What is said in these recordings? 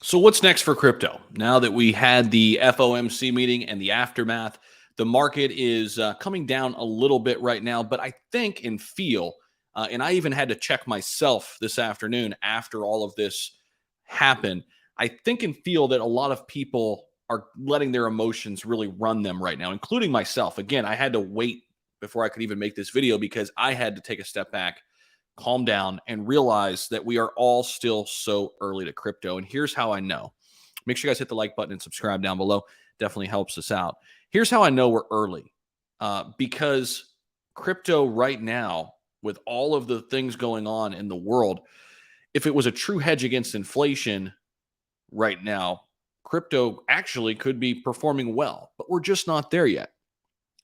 So what's next for crypto? Now that we had the FOMC meeting and the aftermath, the market is coming down a little bit right now, but I think and feel, and I even had to check myself this afternoon after all of this happened. I think and feel that a lot of people are letting their emotions really run them right now, including myself. Again, I had to wait before I could even make this video because I had to take a step back, calm down, and realize that we are all still so early to crypto. And here's how I know. Make sure you guys hit the like button and subscribe down below. Definitely helps us out. Here's how I know we're early. Because crypto right now, with all of the things going on in the world, if it was a true hedge against inflation right now, crypto actually could be performing well, but we're just not there yet.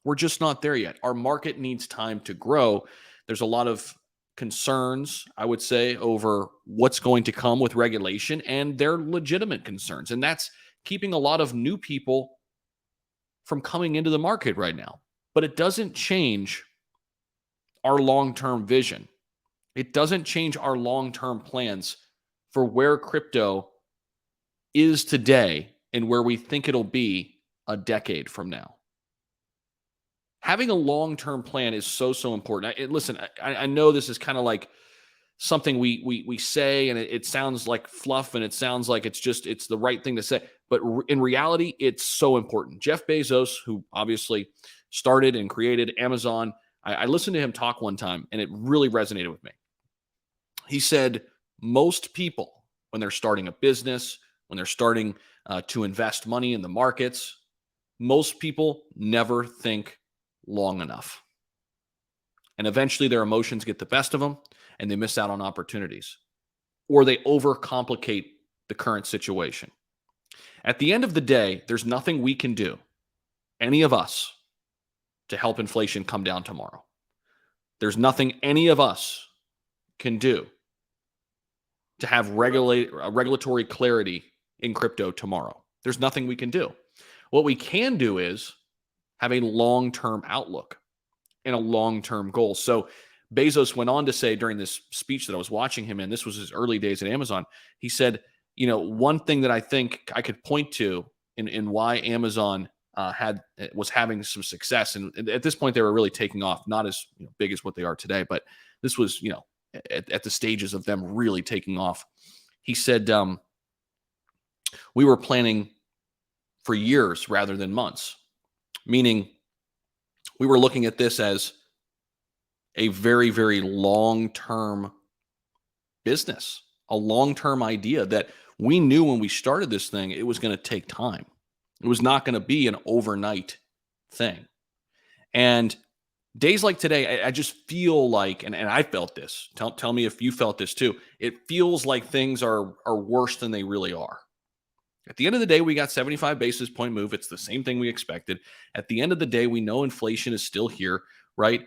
We're just not there yet. Our market needs time to grow. There's a lot of concerns, I would say, over what's going to come with regulation, and they're legitimate concerns. And that's keeping a lot of new people from coming into the market right now. But it doesn't change our long-term vision. It doesn't change our long-term plans for where crypto is today and where we think it'll be a decade from now. Having a long-term plan is so important. Listen, I know this is kind of like something we say, and it sounds like fluff, and it sounds like it's the right thing to say, but in reality, it's so important. Jeff Bezos, who obviously started and created Amazon, I listened to him talk one time, and it really resonated with me. He said most people, when they're starting a business, when they're starting to invest money in the markets, most people never think long enough. And eventually their emotions get the best of them and they miss out on opportunities, or they overcomplicate the current situation. At the end of the day, there's nothing we can do, any of us, to help inflation come down tomorrow. There's nothing any of us can do to have regulatory clarity in crypto tomorrow. There's nothing we can do. What we can do is have a long-term outlook and a long-term goal. So Bezos went on to say during this speech that I was watching him in, this was his early days at Amazon, he said, one thing that I think I could point to in why Amazon was having some success, and at this point they were really taking off, not as big as what they are today, but this was at the stages of them really taking off. He said, we were planning for years rather than months, meaning we were looking at this as a very, very long-term business, a long-term idea that we knew when we started this thing, it was going to take time. It was not going to be an overnight thing. And days like today, I just feel like, and I felt this, tell me if you felt this too, it feels like things are worse than they really are. At the end of the day, we got 75 basis point move. It's the same thing we expected. At the end of the day, we know inflation is still here, right?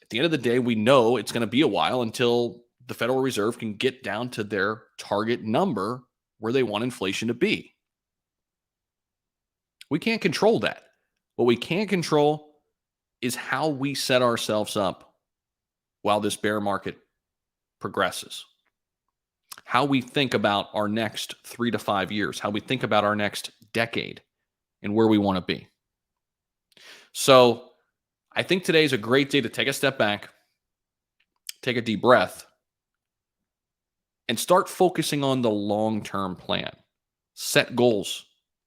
At the end of the day, we know it's going to be a while until the Federal Reserve can get down to their target number where they want inflation to be. We can't control that. What we can control is how we set ourselves up while this bear market progresses. How we think about our next 3 to 5 years, how we think about our next decade and where we want to be. So I think today is a great day to take a step back, take a deep breath, and start focusing on the long-term plan. Set goals,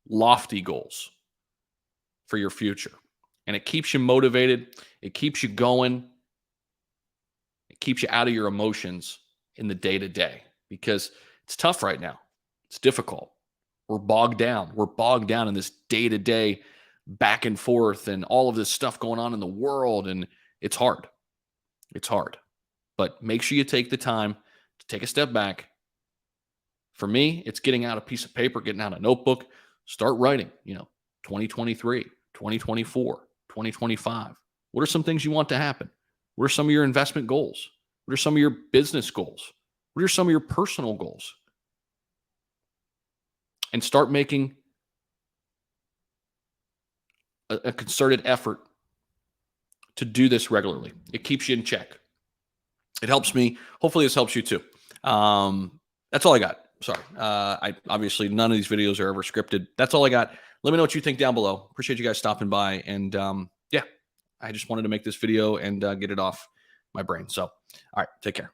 lofty goals for your future. And it keeps you motivated. It keeps you going. It keeps you out of your emotions in the day-to-day, because it's tough right now. It's difficult. We're bogged down. We're bogged down in this day-to-day back and forth and all of this stuff going on in the world. And it's hard. It's hard. But make sure you take the time to take a step back. For me, it's getting out a piece of paper, getting out a notebook, start writing, 2023, 2024, 2025. What are some things you want to happen? What are some of your investment goals? What are some of your business goals? What are some of your personal goals? And start making a concerted effort to do this regularly. It keeps you in check. It helps me. Hopefully this helps you too. That's all I got. Sorry. I obviously none of these videos are ever scripted. That's all I got. Let me know what you think down below. Appreciate you guys stopping by. And yeah, I just wanted to make this video and get it off my brain. So, all right, take care.